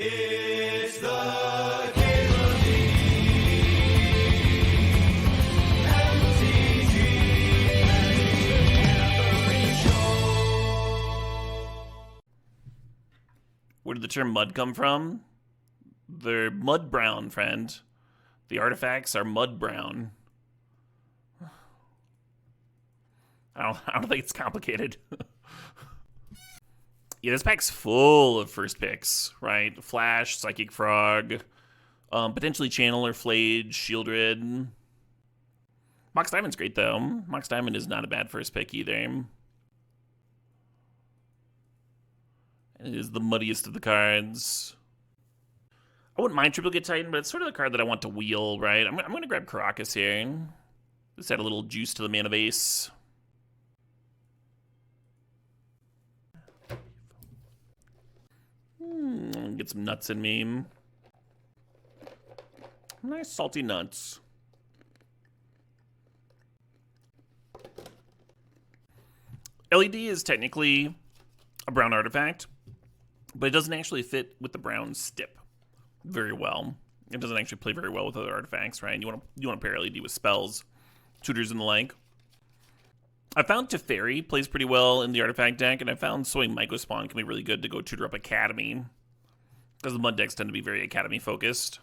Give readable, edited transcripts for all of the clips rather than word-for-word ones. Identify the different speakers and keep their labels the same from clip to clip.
Speaker 1: It's the Cable MTG Show.
Speaker 2: Where did the term mud come from? They're mud brown, friend. The artifacts are mud brown. I don't think it's complicated. Yeah, this pack's full of first picks, right? Flash, Psychic Frog, potentially Channeler, Flage, Shieldred. Mox Diamond's great, though. Mox Diamond is not a bad first pick either. It is the muddiest of the cards. I wouldn't mind Triplicate Titan, but it's sort of the card that I want to wheel, right? I'm going to grab Karakas here. Just add a little juice to the mana base. Get some nuts in me. Nice salty nuts. LED is technically a brown artifact, but it doesn't actually fit with the brown stip very well. It doesn't actually play very well with other artifacts, right? You want to pair LED with spells, tutors, and the like. I found Teferi plays pretty well in the artifact deck, and I found Soy Mycospawn can be really good to go tutor up Academy, because the mud decks tend to be very Academy focused.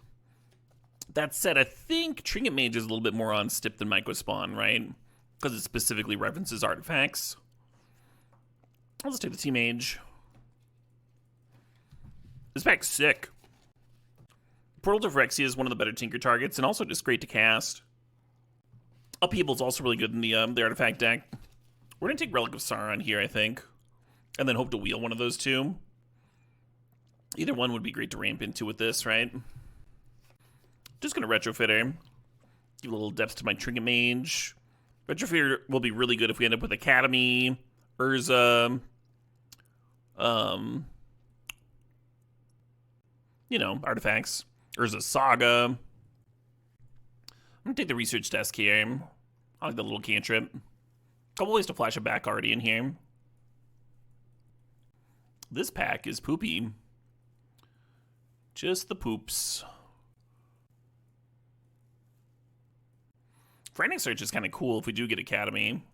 Speaker 2: That said, I think Trinket Mage is a little bit more on stip than Mycospawn, right? Because it specifically references artifacts. I'll just take the T-Mage. This pack's sick. Portal to Phyrexia is one of the better Tinker targets, and also just great to cast. Upheaval's also really good in the artifact deck. We're going to take Relic of Sauron here, I think. And then hope to wheel one of those two. Either one would be great to ramp into with this, right? Just going to retrofit her. Give a little depth to my Trinket Mage. Retrofit will be really good if we end up with Academy, Urza, artifacts. Urza Saga. I'm going to take the research desk here. I like the little cantrip. Couple ways to flash it back already in here. This pack is poopy. Just the poops. Frantic Search is kind of cool if we do get Academy.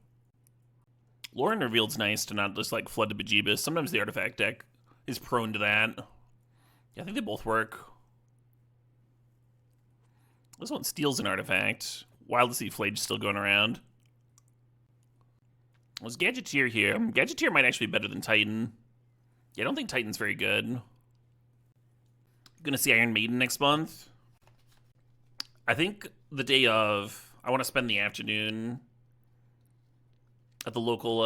Speaker 2: Lauren Revealed's nice to not just like flood to Bejeebus. Sometimes the artifact deck is prone to that. Yeah, I think they both work. This one steals an artifact. Wild to see Flage still going around. There's Gadgeteer here. Gadgeteer might actually be better than Titan. Yeah, I don't think Titan's very good. Gonna see Iron Maiden next month. I think the day of, I want to spend the afternoon at the local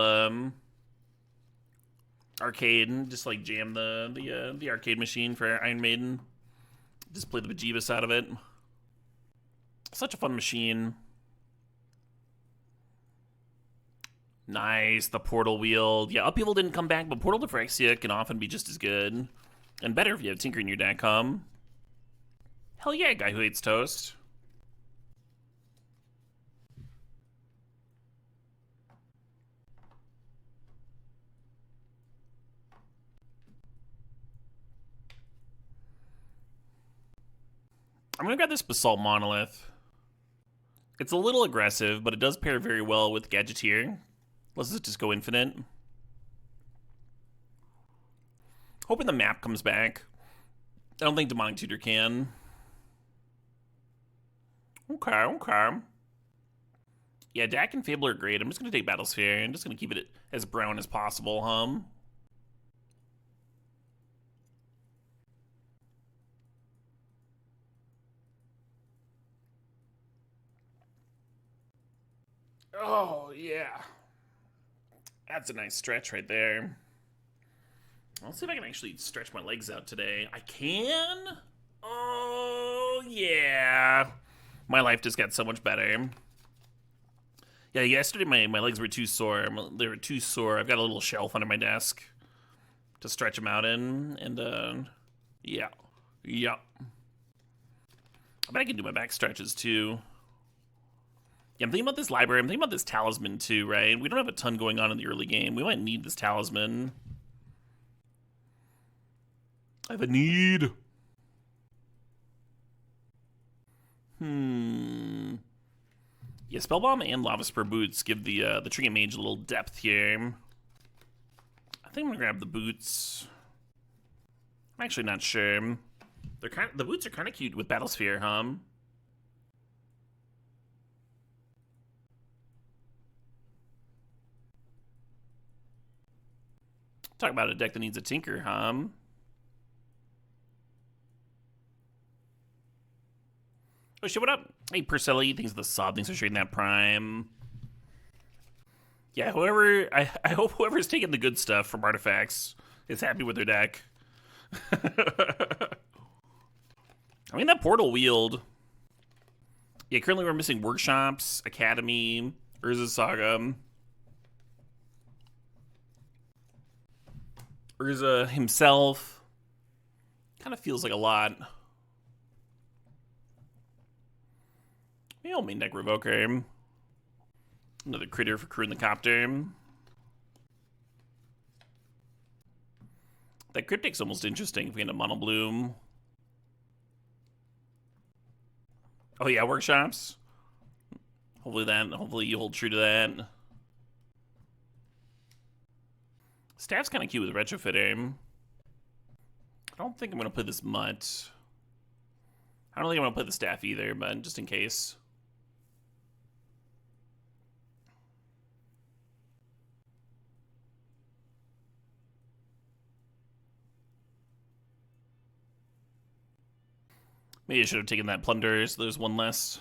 Speaker 2: arcade and just like jam the arcade machine for Iron Maiden. Just play the bejeebus out of it. Such a fun machine. Nice, the Portal Wheel. Yeah, Upheaval didn't come back, but Portal to Phyrexia can often be just as good. And better if you have Tinker in your deck, Hell yeah, Guy Who Hates Toast. I'm gonna grab this Basalt Monolith. It's a little aggressive, but it does pair very well with Gadgeteer. Let's just go infinite. Hoping the map comes back. I don't think Demonic Tutor can. Okay. Yeah, Dak and Fable are great. I'm just going to take Battlesphere. I'm just going to keep it as brown as possible, Oh, yeah. That's a nice stretch right there. Let's see if I can actually stretch my legs out today. I can? Oh, yeah. My life just got so much better. Yeah, yesterday my legs were too sore. They were too sore. I've got a little shelf under my desk to stretch them out in. And, yeah. I bet I can do my back stretches, too. Yeah, I'm thinking about this library. I'm thinking about this talisman, too, right? We don't have a ton going on in the early game. We might need this talisman. I have a need. Yeah, Spellbomb and Lava Spur Boots give the Trinket Mage a little depth here. I think I'm gonna grab the boots. I'm actually not sure. The boots are kind of cute with Battlesphere, huh? Talk about a deck that needs a tinker, huh? Oh shit, what up? Hey, Perselli, thanks for the sub, thanks for sharing that prime. Yeah, I hope whoever's taking the good stuff from Artifacts is happy with their deck. I mean, that Portal Wield. Yeah, currently we're missing Workshops, Academy, Urza Saga. Urza himself. Kind of feels like a lot. Maybe I'll main deck Revoker. Another critter for crewing the copter. That Cryptic's almost interesting if we end up Mono Bloom. Oh yeah, Workshops. Hopefully you hold true to that. Staff's kind of cute with Retrofitter. I don't think I'm gonna play this Mutt. I don't think I'm gonna play the Staff either, but just in case. Maybe I should have taken that Plunder, so there's one less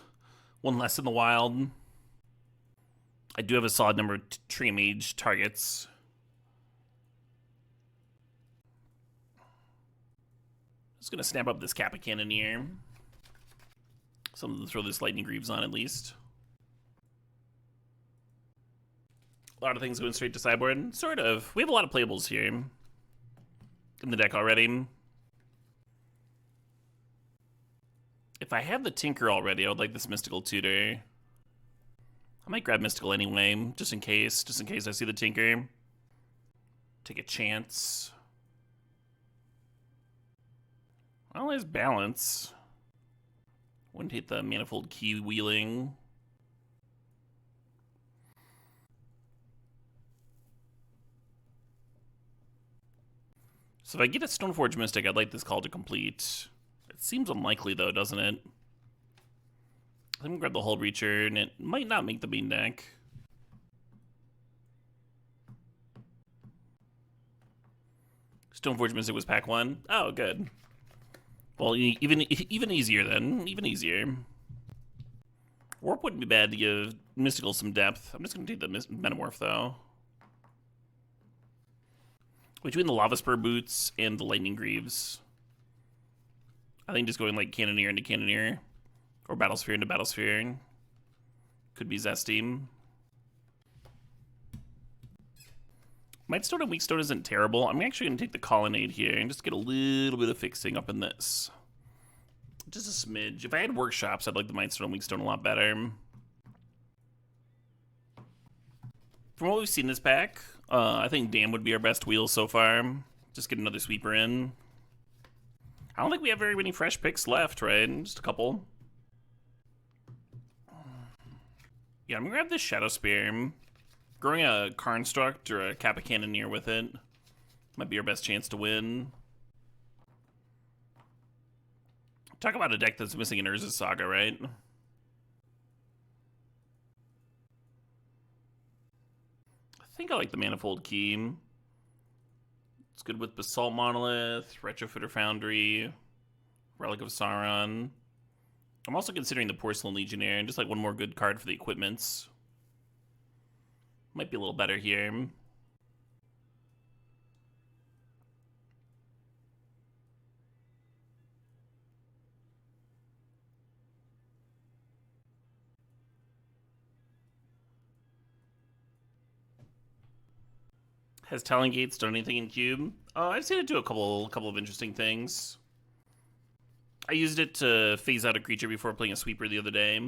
Speaker 2: in the wild. I do have a solid number of Tree Mage targets. Just gonna snap up this Kappa Cannoneer. Something to throw this Lightning Greaves on at least. A lot of things going straight to sideboard. Sort of. We have a lot of playables here in the deck already. If I have the Tinker already, I would like this Mystical Tutor. I might grab Mystical anyway, just in case I see the Tinker. Take a chance. Well, there's Balance. Wouldn't hate the Manifold Key Wheeling. So if I get a Stoneforge Mystic, I'd like this call to complete. It seems unlikely, though, doesn't it? I think we'll grab the Hull Breacher, and it might not make the main deck. Stoneforge Mystic was pack 1. Oh, good. Well, even easier then. Even easier. Warp wouldn't be bad to give Mystical some depth. I'm just going to take the Metamorph, though. Between the Lava Spur Boots and the Lightning Greaves, I think just going like Cannoneer into Cannoneer or Battlesphere into Battlesphere could be zesty. Mightstone and Weakstone isn't terrible. I'm actually going to take the Colonnade here and just get a little bit of fixing up in this. Just a smidge. If I had Workshops, I'd like the Mightstone and Weakstone a lot better. From what we've seen this pack, I think Dam would be our best wheel so far. Just get another sweeper in. I don't think we have very many fresh picks left, right? Just a couple. Yeah, I'm gonna grab this Shadow Spear. Growing a Karnstruct or a Kappa Cannoneer with it might be our best chance to win. Talk about a deck that's missing an Urza Saga, right? I think I like the Manifold Key. It's good with Basalt Monolith, Retrofitter Foundry, Relic of Sauron. I'm also considering the Porcelain Legionnaire, and just like one more good card for the equipments. Might be a little better here. Has Talon Gates done anything in Cube? I've seen it do a couple of interesting things. I used it to phase out a creature before playing a sweeper the other day.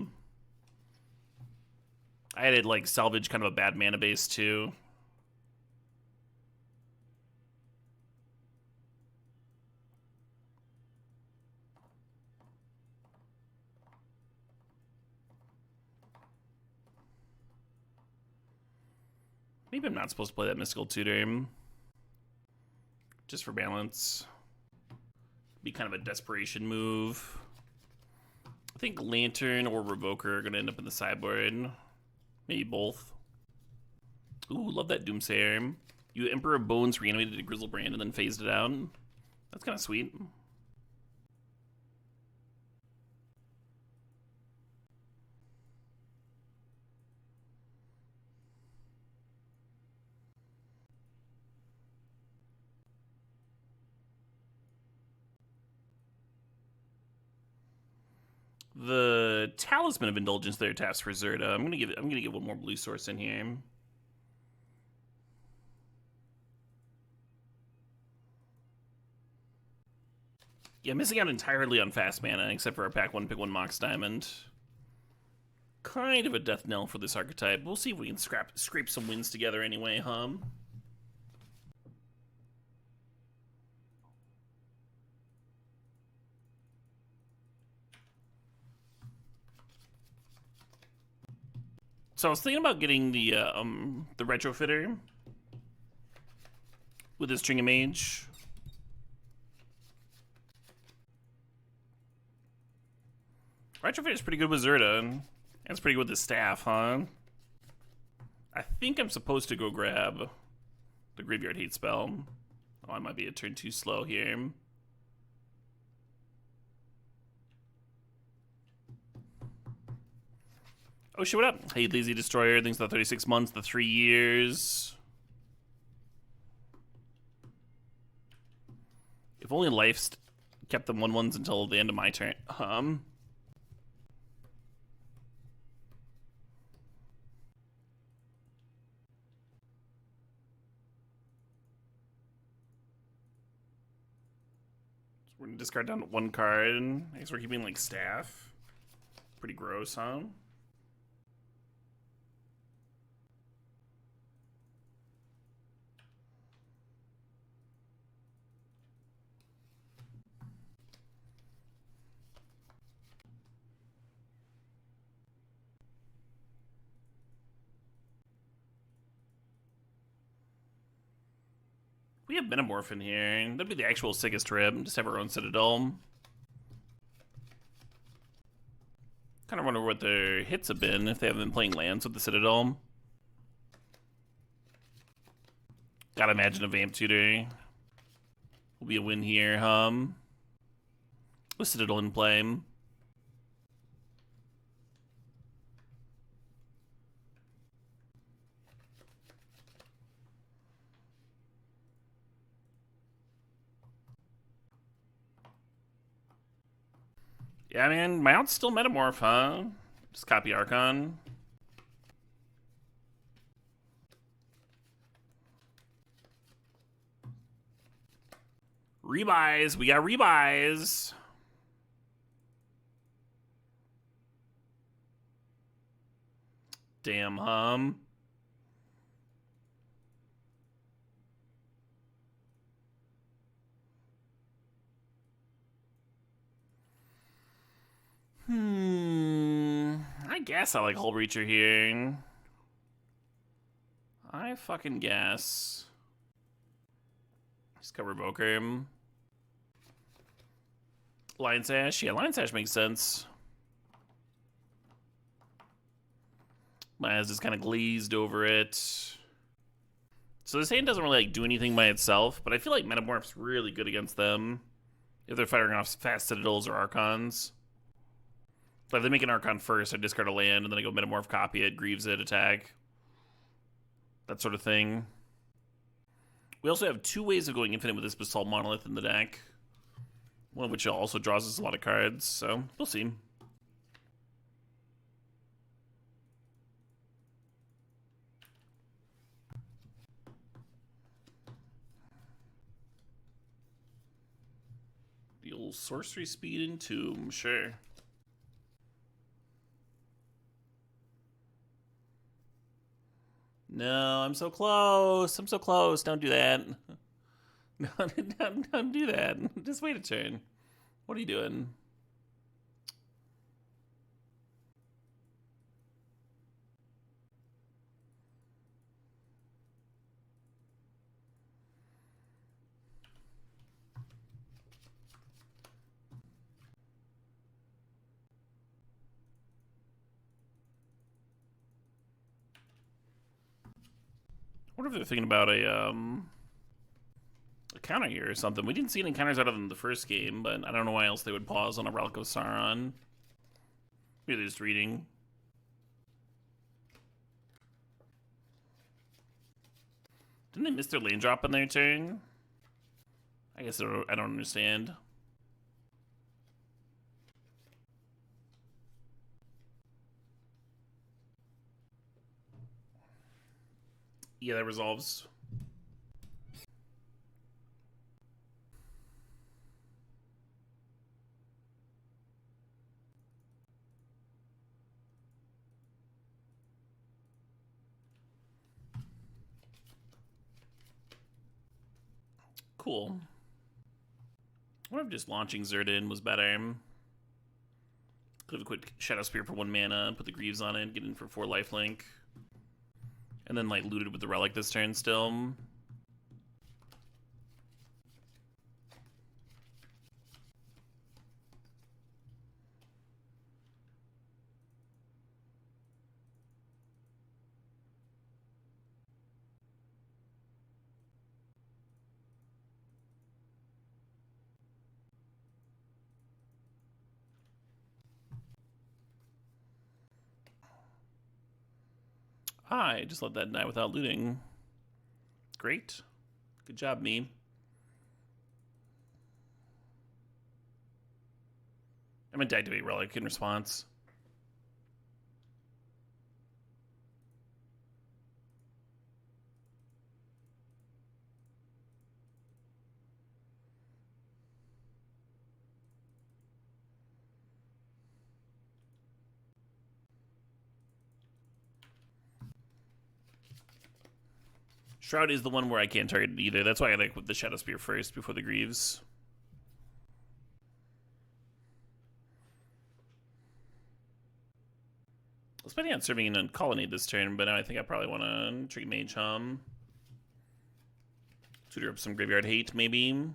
Speaker 2: I had it like salvage kind of a bad mana base too. Maybe I'm not supposed to play that Mystical Tutor. Just for balance. Be kind of a desperation move. I think Lantern or Revoker are going to end up in the sideboard. Maybe both. Ooh, love that Doomsayer. You Emperor of Bones reanimated a Grizzlebrand and then phased it out. That's kind of sweet. The Talisman of Indulgence there taps for Zerda. I'm gonna give one more blue source in here. Yeah, missing out entirely on fast mana, except for a pack 1 pick 1 Mox Diamond. Kind of a death knell for this archetype. We'll see if we can scrape some wins together anyway, huh? So I was thinking about getting the retrofitter with this String of Mage. Retrofitter is pretty good with Zerda, and it's pretty good with the staff, huh? I think I'm supposed to go grab the Graveyard Hate spell. Oh, I might be a turn too slow here. Oh shit, what up? Hey, Lazy Destroyer, thanks for the 36 months, the 3 years. If only life kept them 1/1s until the end of my turn. We're gonna discard down to 1 card. I guess we're keeping like staff. Pretty gross, huh? We have Metamorph in here. That'd be the actual sickest trip. Just have our own Citadel. Kind of wonder what their hits have been if they haven't been playing lands with the Citadel. Gotta imagine a Vamp Tutor will be a win here, with Citadel in play. Yeah, man, my out's still Metamorph, huh? Just copy Archon. Rebuys. We got rebuys. Damn, I guess I like Hull Reacher here. I fucking guess. Just go Revoker. Lion Sash? Yeah, Lion Sash makes sense. My eyes is kind of glazed over it. So this hand doesn't really like do anything by itself, but I feel like Metamorph's really good against them if they're firing off fast Citadels or Archons. So if they make an Archon first, I discard a land, and then I go Metamorph, copy it, Greaves it, attack. That sort of thing. We also have 2 ways of going infinite with this Basalt Monolith in the deck. One of which also draws us a lot of cards, so we'll see. The old Sorcery Speed and Tomb, sure. No, I'm so close. I'm so close. Don't do that. No, don't do that. Just wait a turn. What are you doing? wonder if they're thinking about a counter here or something. We didn't see any counters out of them the first game, but I don't know why else they would pause on a Relic of Sauron. Maybe they're just reading. Didn't they miss their lane drop on their turn? I guess I don't understand. Yeah, that resolves. Cool. What if just launching Zerdan was better? Could have a quick Shadow Spear for 1 mana, put the Greaves on it, get in for 4 lifelink. And then, like, looted with the Relic this turn still. I just let that die without looting. Great. Good job, me. I'm gonna deactivate Relic in response. Shroud is the one where I can't target it either. That's why I like with the Shadow Spear first before the Greaves. I was planning on serving in a Colonnade this turn, but now I think I probably want to treat Mage Hum. Tutor up some Graveyard Hate, maybe.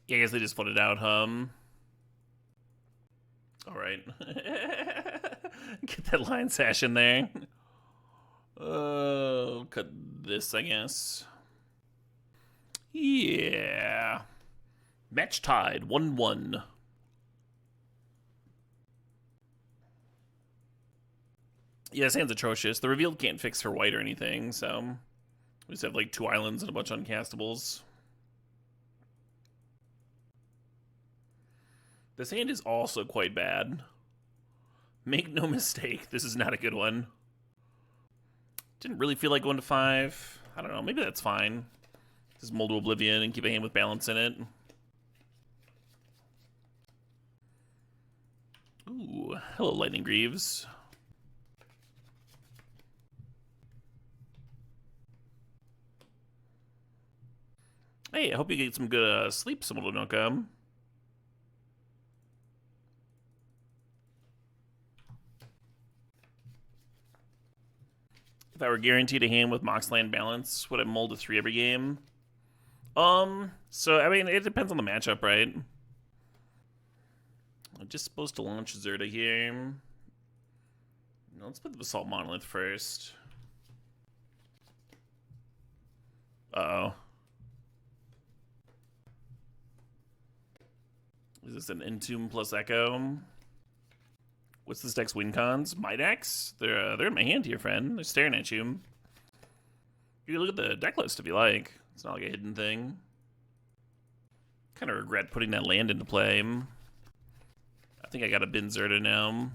Speaker 2: Yeah, I guess they just flooded out, Alright. Get that Lion Sash in there. Cut this, I guess. Yeah. Match tied, 1-1. Yeah, this hand's atrocious. The revealed can't fix for white or anything, so we just have like 2 islands and a bunch of uncastables. This hand is also quite bad. Make no mistake, this is not a good one. Didn't really feel like going to 5. I don't know, maybe that's fine. Just Mold to Oblivion and keep a hand with balance in it. Ooh, hello, Lightning Greaves. Hey, I hope you get some good sleep, Simuldonoka. If I were guaranteed a hand with Moxland balance, would I mold a 3 every game? So, I mean, it depends on the matchup, right? I'm just supposed to launch Zerda here. No, let's put the Basalt Monolith first. Uh-oh. Is this an Entomb plus Echo? What's this deck's win cons? My decks? They're in my hand here, friend. They're staring at you. You can look at the deck list if you like. It's not like a hidden thing. Kind of regret putting that land into play. I think I got a bin Zerda now.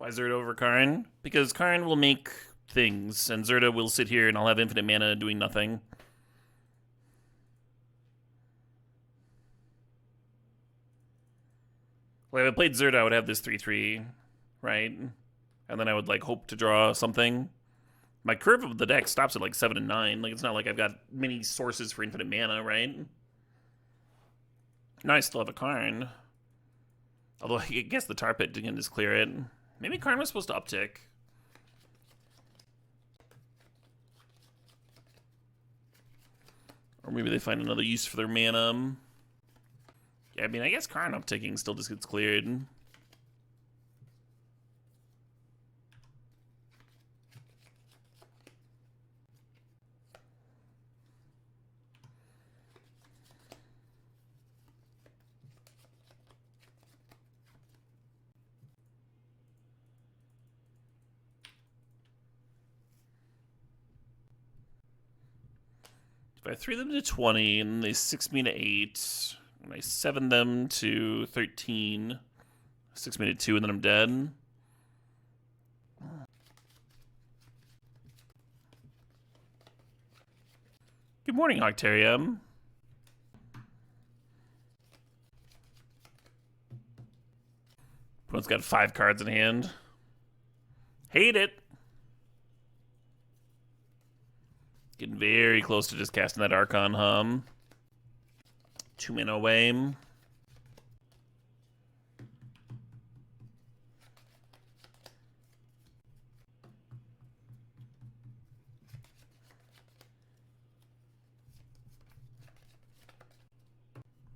Speaker 2: Why Zerda over Karn? Because Karn will make things, and Zerda will sit here and I'll have infinite mana doing nothing. Like, if I played Zerda, I would have this 3-3, right? And then I would, like, hope to draw something. My curve of the deck stops at, like, 7 and 9. Like, it's not like I've got many sources for infinite mana, right? Now I still have a Karn. Although, I guess the Tar Pit can just clear it. Maybe Karn was supposed to uptick. Or maybe they find another use for their mana. Yeah, I mean, I guess Karn upticking still just gets cleared. If I 3 them to 20 and they 6 me to 8, and I 7 them to 13, 6 me to 2, and then I'm dead. Good morning, Octarium. Opponent's got 5 cards in hand. Hate it. Getting very close to just casting that Archon Hum. 2 mana away.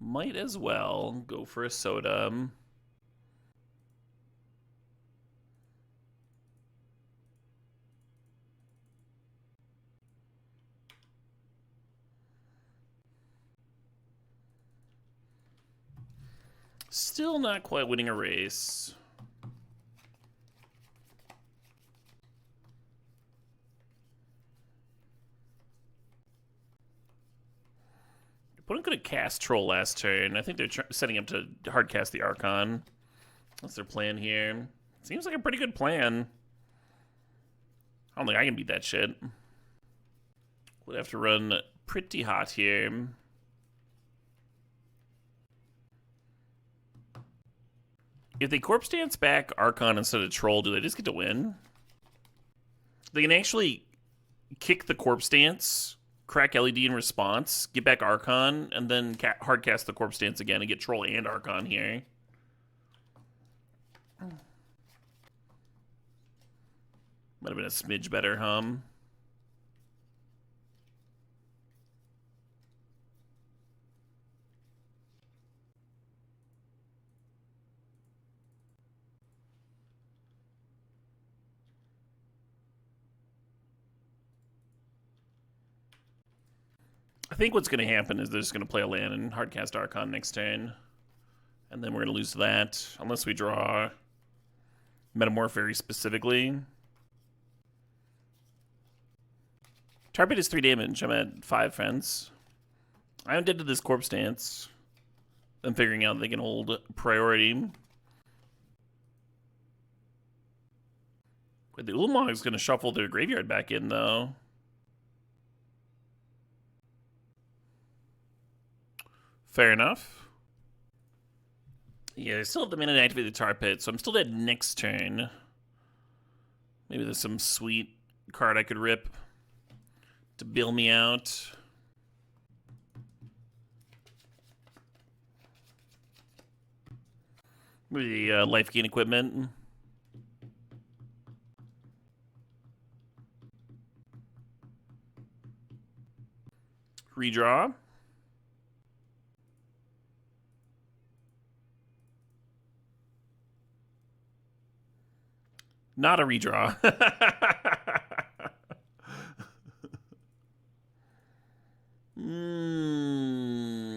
Speaker 2: Might as well go for a soda. Still not quite winning a race. Opponent could have cast Troll last turn. I think they're setting up to hard cast the Archon. That's their plan here. Seems like a pretty good plan. I don't think I can beat that shit. Would have to run pretty hot here. If they Corpse Dance back Archon instead of Troll, do they just get to win? They can actually kick the Corpse Dance, crack LED in response, get back Archon, and then hard cast the Corpse Dance again and get Troll and Archon here. Might have been a smidge better, Hum. I think what's going to happen is they're just going to play a land and hardcast Archon next turn. And then we're going to lose that, unless we draw Metamorph very specifically. Tar Pit is 3 damage. I'm at 5 fence. I'm dead to this Corpse Dance. I'm figuring out they can hold priority. Wait, the Ulamog is going to shuffle their graveyard back in, though. Fair enough. Yeah, I still have the mana to activate the Tar Pit, so I'm still dead next turn. Maybe there's some sweet card I could rip to bail me out. Maybe the life gain equipment. Redraw. Not a redraw. I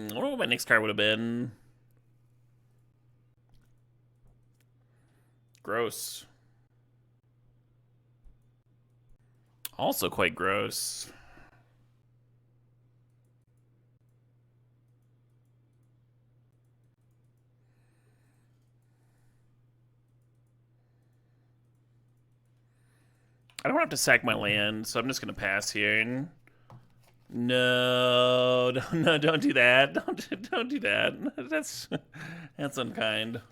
Speaker 2: don't know what my next card would have been. Gross. Also quite gross. I don't have to sack my land, so I'm just gonna pass here. No, no, don't do that. Don't do that. That's unkind.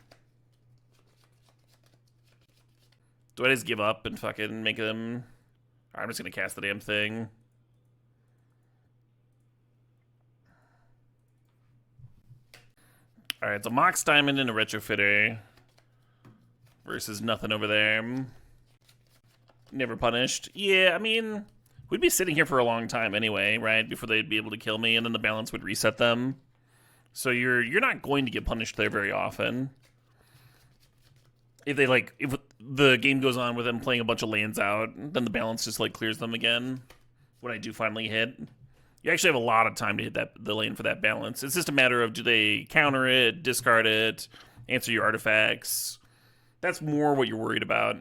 Speaker 2: Do I just give up and fucking make them? I'm just gonna cast the damn thing. All right, so Mox Diamond and a Retrofitter versus nothing over there. Never punished. Yeah, I mean, we'd be sitting here for a long time anyway, right? Before they'd be able to kill me, and then the balance would reset them. So you're not going to get punished there very often. If the game goes on with them playing a bunch of lands out, then the balance just like clears them again. When I do finally hit, you actually have a lot of time to hit the lane for that balance. It's just a matter of do they counter it, discard it, answer your artifacts. That's more what you're worried about.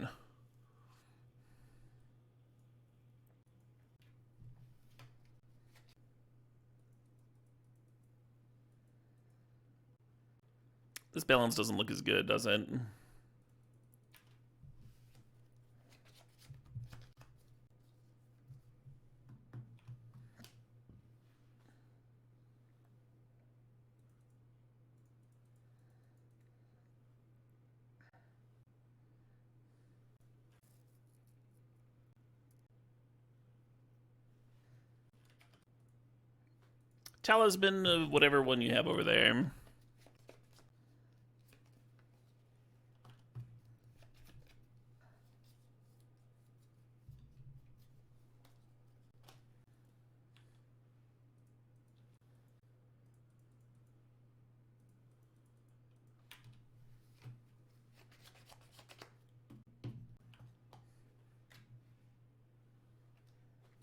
Speaker 2: This balance doesn't look as good, does it? Talisman, whatever one you have over there.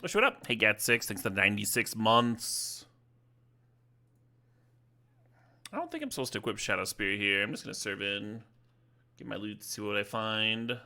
Speaker 2: Wish what up? Hey, Gat6, thanks to 96 months. I don't think I'm supposed to equip Shadow Spear here. I'm just going to serve in. Get my loot, see what I find.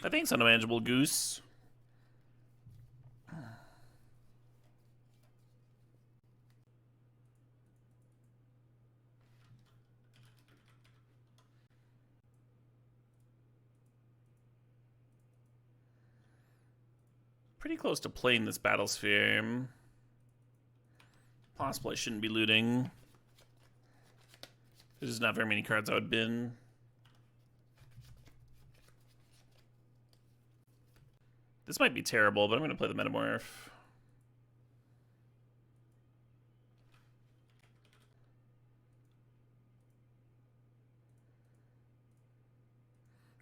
Speaker 2: I think it's unmanageable goose. Pretty close to playing this Battlesphere. Possible I shouldn't be looting. There's not very many cards I would bin. This might be terrible, but I'm going to play the Metamorph.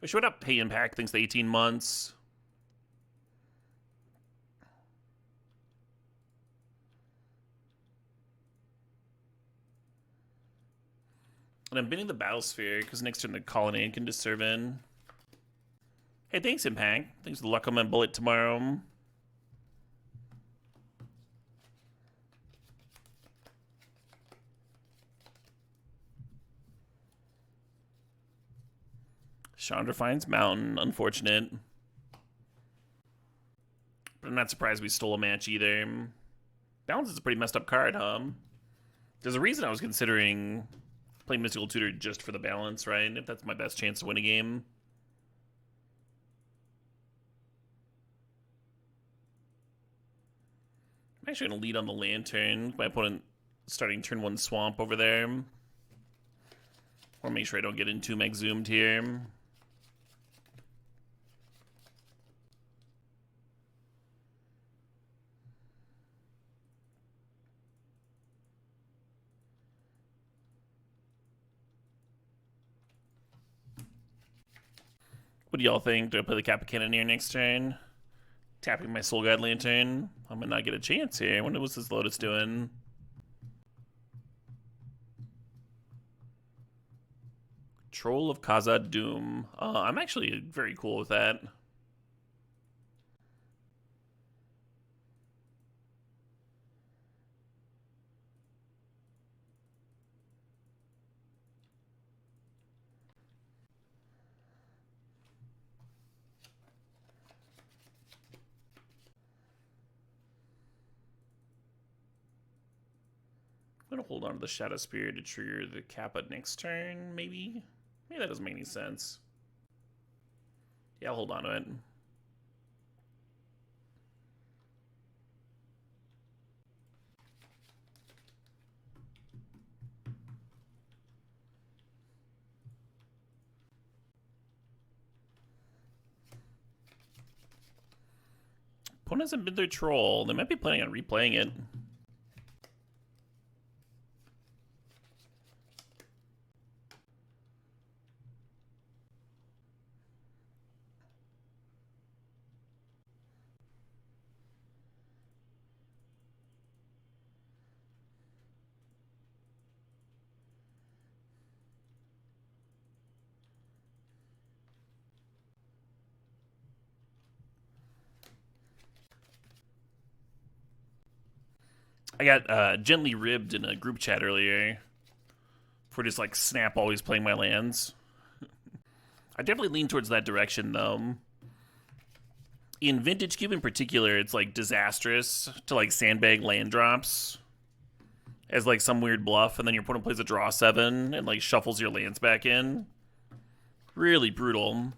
Speaker 2: We showed up. Pay Impact, thanks to 18 months. And I'm binning the Battlesphere, because next turn the Colonnade can just serve in. Hey, thanks, Impact. Thanks for the luck on my bullet tomorrow. Chandra finds Mountain. Unfortunate. But I'm not surprised we stole a match either. Balance is a pretty messed up card, huh? There's a reason I was considering playing Mystical Tutor just for the balance, right? If that's my best chance to win a game. I'm actually going to lead on the Lantern. My opponent starting turn 1 Swamp over there. Or make sure I don't get in 2 meg zoomed here. What do y'all think? Do I play the Kappa Cannoneer next turn? Tapping my Soul Guide Lantern. I might not get a chance here. I wonder what's this Lotus doing. Troll of Khazad Doom. I'm actually very cool with that. I'm gonna hold on to the Shadow Spear to trigger the Kappa next turn, maybe? Maybe that doesn't make any sense. Yeah, I'll hold on to it. Opponent hasn't been their troll. They might be planning on replaying it. I got gently ribbed in a group chat earlier for just like Snap always playing my lands. I definitely lean towards that direction though. In Vintage Cube in particular, it's like disastrous to like sandbag land drops as like some weird bluff, and then your opponent plays a draw 7 and like shuffles your lands back in. Really brutal.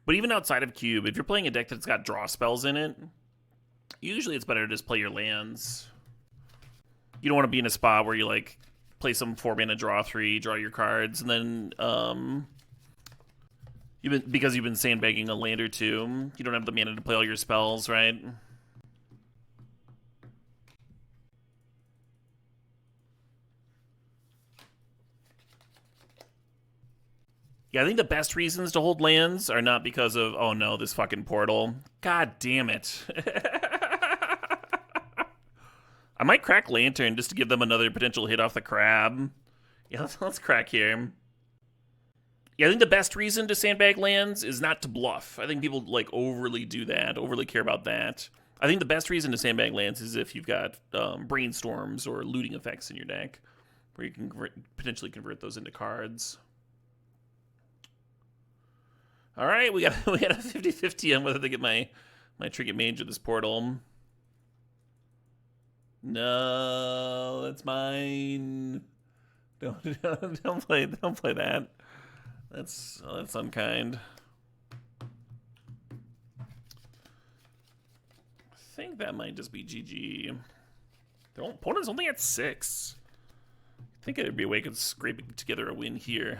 Speaker 2: But even outside of Cube, if you're playing a deck that's got draw spells in it, usually it's better to just play your lands. You don't want to be in a spot where you like play some 4-mana draw 3, draw your cards, and then because you've been sandbagging a land or two, you don't have the mana to play all your spells, right? Yeah, I think the best reasons to hold lands are not because of, oh no, this fucking portal. God damn it. I might crack Lantern just to give them another potential hit off the crab. Yeah, let's crack here. Yeah, I think the best reason to sandbag lands is not to bluff. I think people like overly do that, overly care about that. I think the best reason to sandbag lands is if you've got brainstorms or looting effects in your deck, where you can potentially convert those into cards. All right, we got a 50-50 on whether to get my Trinket Mage or this portal. No, that's mine. Don't play that. That's unkind. I think that might just be GG. Their opponent's only at 6. I think it'd be a way of scraping together a win here,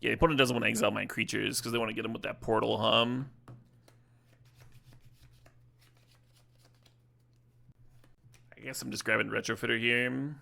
Speaker 2: Yeah, the opponent doesn't want to exile my creatures because they want to get them with that portal, I guess I'm just grabbing Retrofitter here.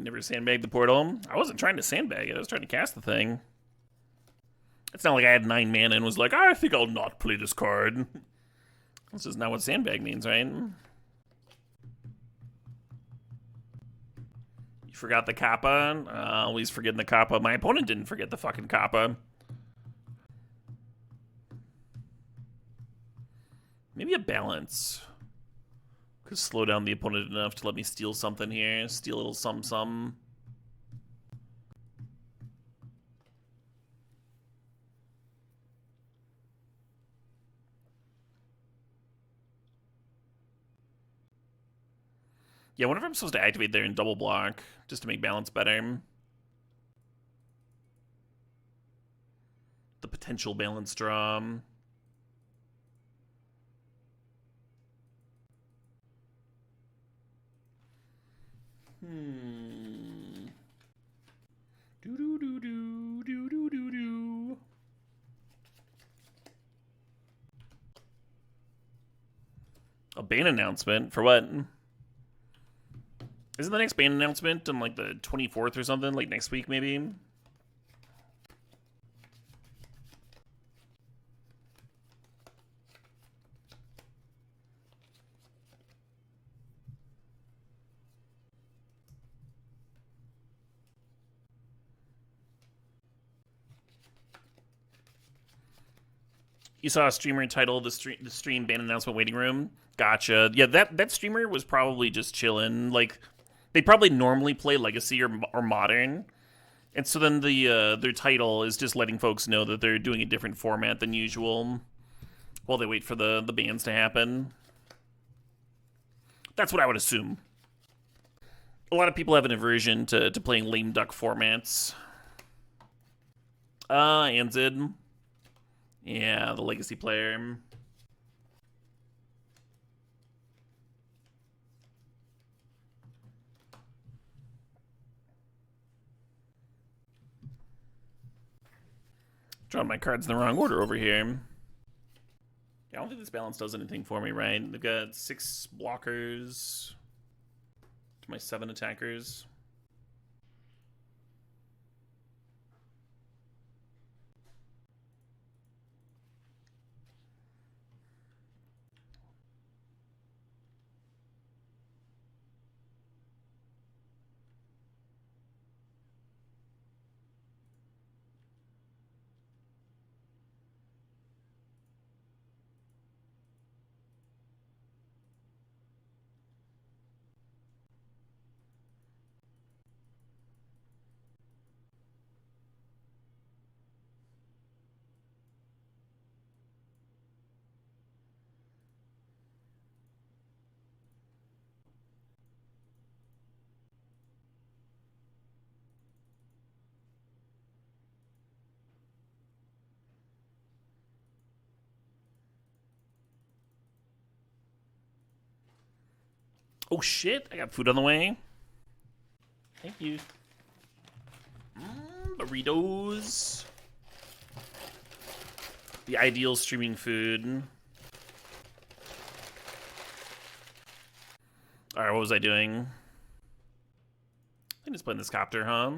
Speaker 2: Never sandbagged the portal. I wasn't trying to sandbag it. I was trying to cast the thing. It's not like I had 9 mana and was like, I think I'll not play this card. This is not what sandbag means, right? You forgot the Kappa? Always forgetting the Kappa. My opponent didn't forget the fucking Kappa. Maybe a balance. Could slow down the opponent enough to let me steal something here. Steal a little some. Yeah, I wonder if I'm supposed to activate there and double block just to make balance better. the potential balance draw. Do. A ban announcement for what? Isn't the next ban announcement on like the 24th or something? Like next week, maybe? You saw a streamer title the stream ban announcement waiting room. Gotcha. Yeah, that streamer was probably just chilling. Like, they probably normally play Legacy or Modern, and so then their title is just letting folks know that they're doing a different format than usual while they wait for the bans to happen. That's what I would assume. A lot of people have an aversion to playing lame duck formats. Anzid. Yeah, the Legacy player. Drawing my cards in the wrong order over here. Yeah, I don't think this balance does anything for me, right? They've got 6 blockers to my 7 attackers. Oh shit, I got food on the way. Thank you. Burritos. The ideal streaming food. Alright, what was I doing? I'm just playing this copter, huh?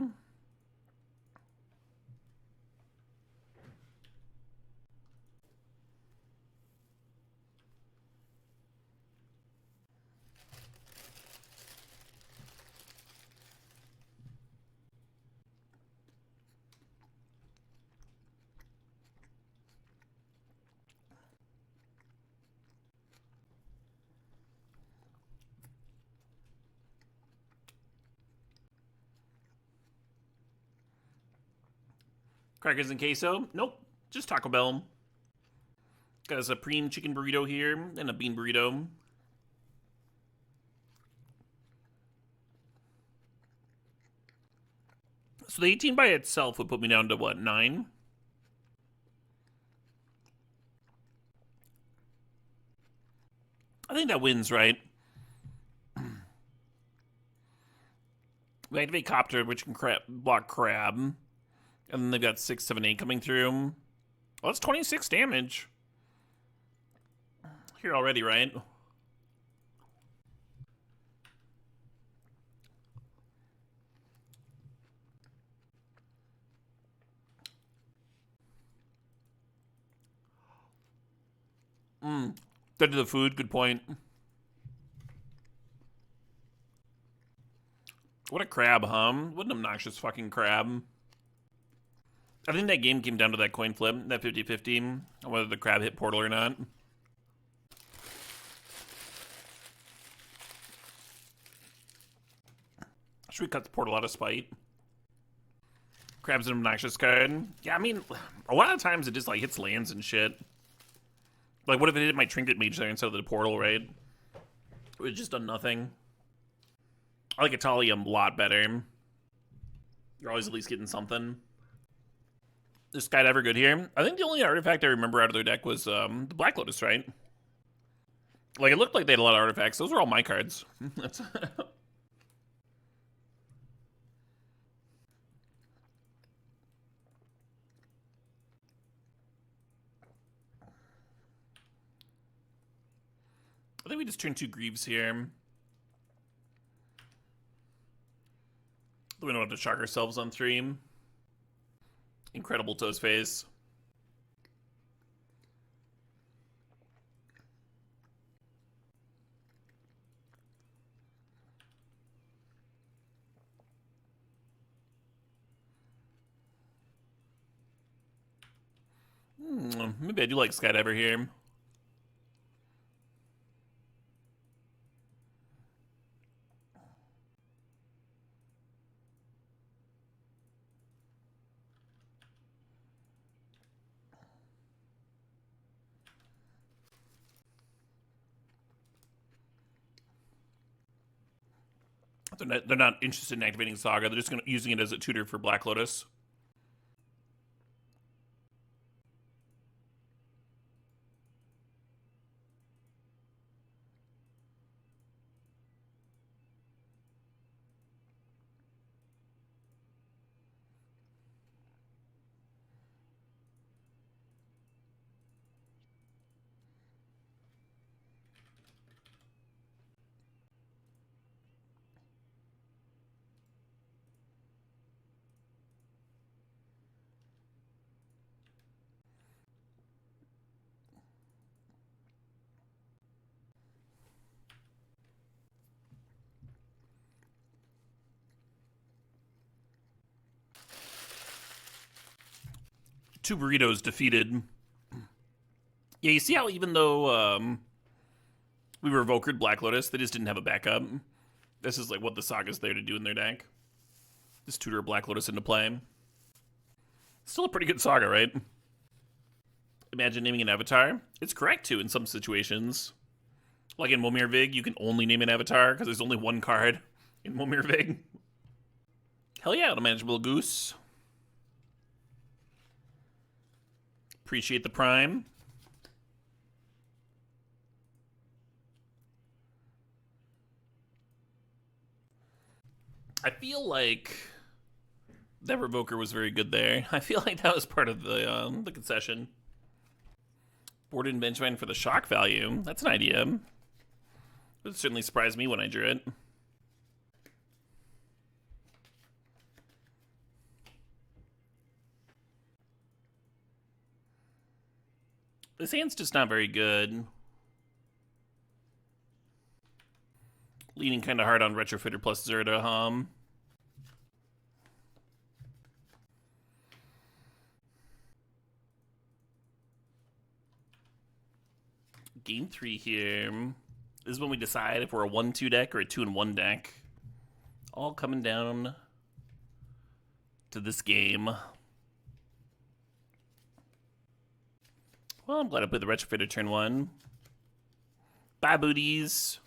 Speaker 2: Crackers and queso? Nope, just Taco Bell. Got a supreme chicken burrito here and a bean burrito. So the 18 by itself would put me down to what, 9? I think that wins, right? We activate Copter, which can block Crab. And then they've got 6, 7, 8 coming through. Well, that's 26 damage. Here already, right? Dead to the food, good point. What a crab, huh? What an obnoxious fucking crab. I think that game came down to that coin flip, that 50-50, on whether the crab hit portal or not. Should we cut the portal out of spite? Crab's an obnoxious card. Yeah, I mean, a lot of times it just like hits lands and shit. Like, what if it hit my Trinket Mage there instead of the portal, right? It would have just done nothing. I like Italia a lot better. You're always at least getting something. Is Skydiver good here? I think the only artifact I remember out of their deck was the Black Lotus, right? Like, it looked like they had a lot of artifacts. Those were all my cards. That's I think we just turned 2 Greaves here. We don't have to shock ourselves on 3. Incredible Toes Face. Maybe I do like Skydiver here. They're not interested in activating Saga. They're just using it as a tutor for Black Lotus. Two burritos defeated. Yeah, you see how even though we revokered Black Lotus, they just didn't have a backup. This is like what the Saga's there to do in their deck. Just tutor Black Lotus into play. Still a pretty good Saga, right? Imagine naming an avatar. It's correct too in some situations. Like in Momir Vig, you can only name an avatar because there's only one card in Momir Vig. Hell yeah, unmanageable goose. Appreciate the prime. I feel like that Revoker was very good there. I feel like that was part of the concession. Boarded and Benchmine for the shock value. That's an idea. It would certainly surprise me when I drew it. This hand's just not very good. Leaning kind of hard on Retrofitter plus Zerda, Game 3 here. This is when we decide if we're a 1-2 deck or a 2-1 deck. All coming down to this game. Well, I'm glad I played the Retrofitter turn 1. Bye, booties.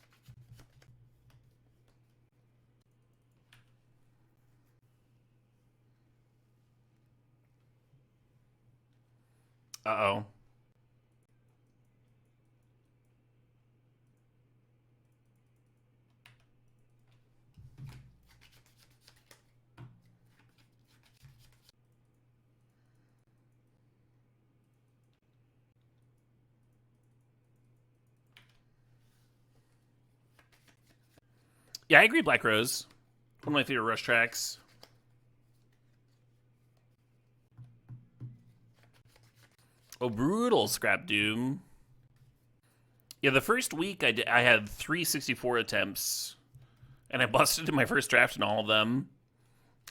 Speaker 2: Uh-oh. Yeah, I agree, Black Rose. One of my favorite Rush tracks. Oh, brutal, Scrap Doom. Yeah, the first week I had 364 attempts, and I busted in my first draft in all of them.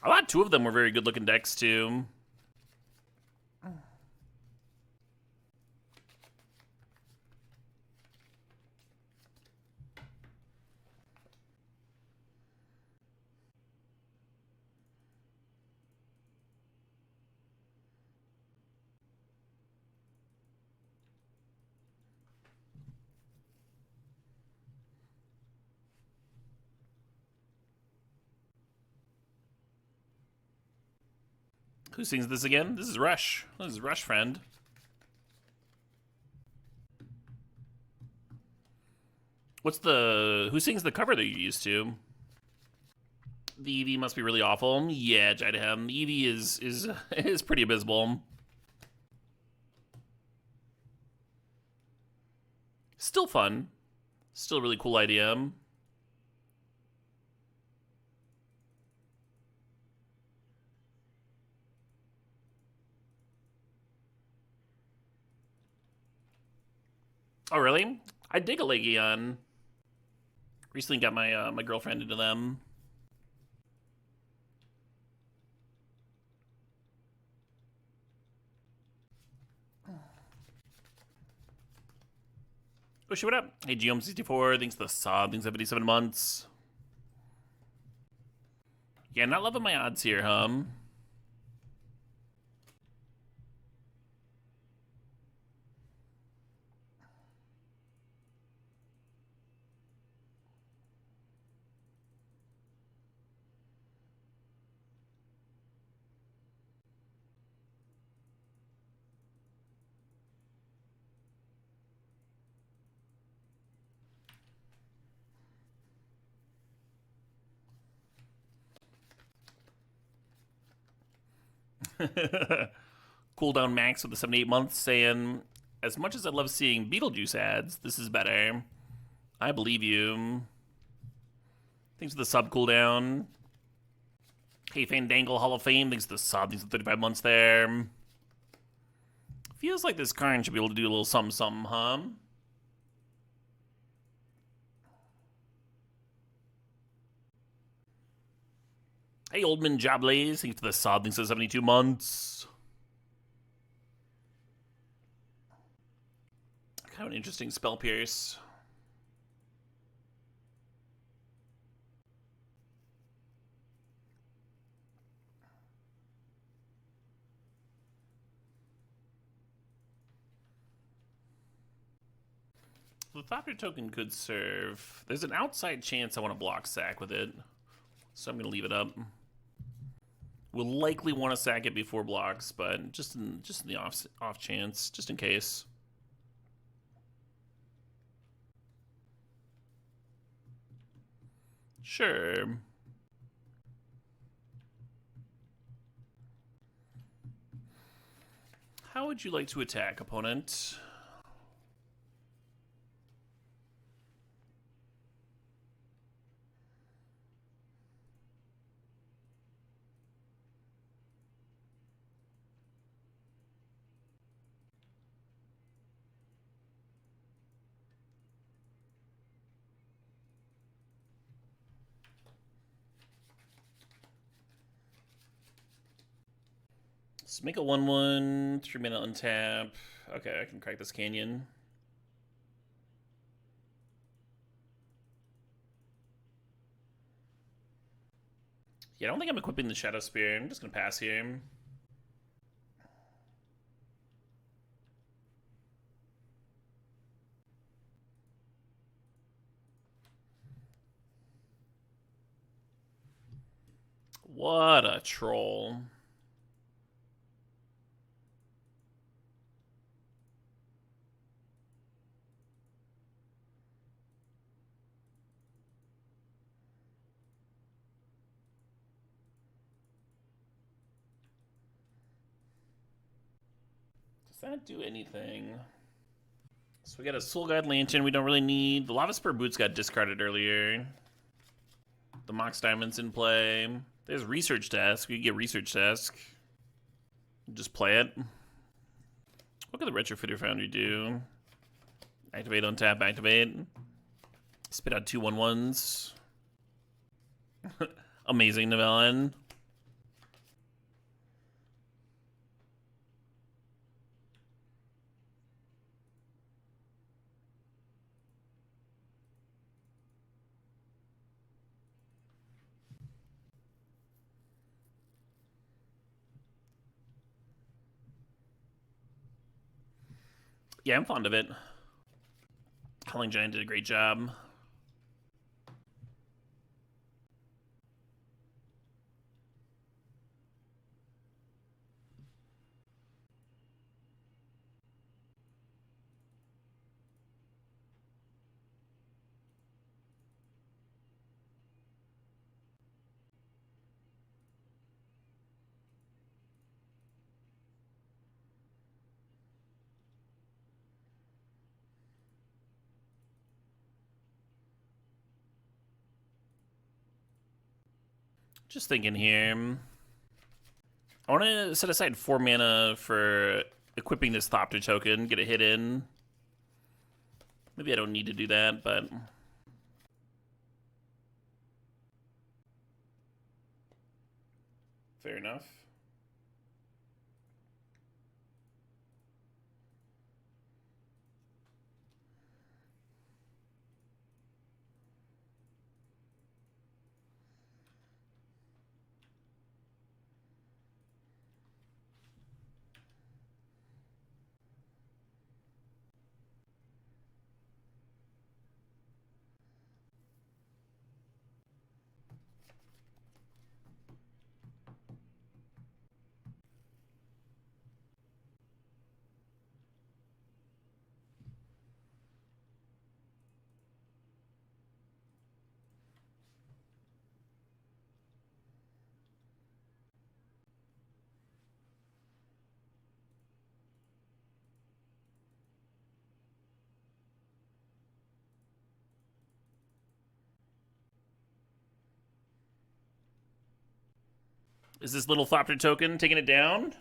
Speaker 2: I thought 2 of them were very good-looking decks, too. Who sings this again? This is Rush. This is Rush, friend. Who sings the cover that you're used to? The Eevee must be really awful. Yeah, Jideham. The Eevee is pretty abysmal. Still fun. Still a really cool idea. Oh, really? I dig a Legion. Recently got my my girlfriend into them. Oh shit, what up? Hey, Geom64, thanks for the sub, thanks for 77 months. Yeah, not loving my odds here, huh? Cooldown Max with the 78 months saying, as much as I love seeing Beetlejuice ads, this is better. I believe you. Thanks for the sub cooldown. Hey, Fandangle Hall of Fame, thanks for the sub, thanks for 35 months there. Feels like this Karn should be able to do a little something, huh? Hey, Oldman Joblaze, thanks for the sub, thanks for 72 months. Kind of an interesting spell pierce. The Thopter token could serve. There's an outside chance I want to block sack with it, so I'm going to leave it up. We'll likely want to sack it before blocks, but just in the off chance, just in case. Sure. How would you like to attack, opponent? Let's make a 1/1, 3-mana untap. Okay, I can crack this canyon. Yeah, I don't think I'm equipping the Shadow Spear. I'm just gonna pass here. What a troll. Does that do anything? So we got a Soul Guide Lantern we don't really need. The Lava Spur Boots got discarded earlier. The Mox Diamond's in play. There's Research Desk. We can get Research Desk. Just play it. What could the Retrofitter Foundry do? Activate, untap, activate. Spit out 2 1/1s. Amazing Novellan. Yeah, I'm fond of it. Howling Giant did a great job. Just thinking here. I want to set aside 4 mana for equipping this Thopter token, get a hit in. Maybe I don't need to do that, but... Fair enough. Is this little Thopter token taking it down?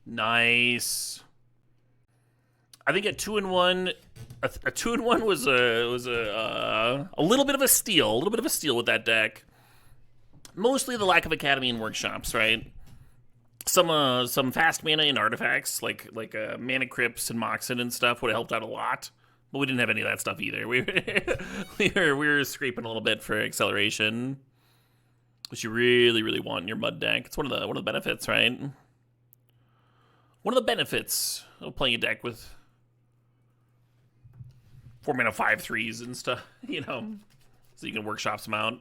Speaker 2: Nice. I think a 2-in-1, a 2-in-1 was a little bit of a steal, with that deck. Mostly the lack of Academy and Workshops, right? Some fast mana and artifacts like Mana Crypts and Moxen and stuff would have helped out a lot. But we didn't have any of that stuff either. We were scraping a little bit for acceleration, which you really want in your mud deck. It's one of the benefits, right? One of the benefits of playing a deck with 4 mana 5/3s and stuff, you know, so you can workshop them out.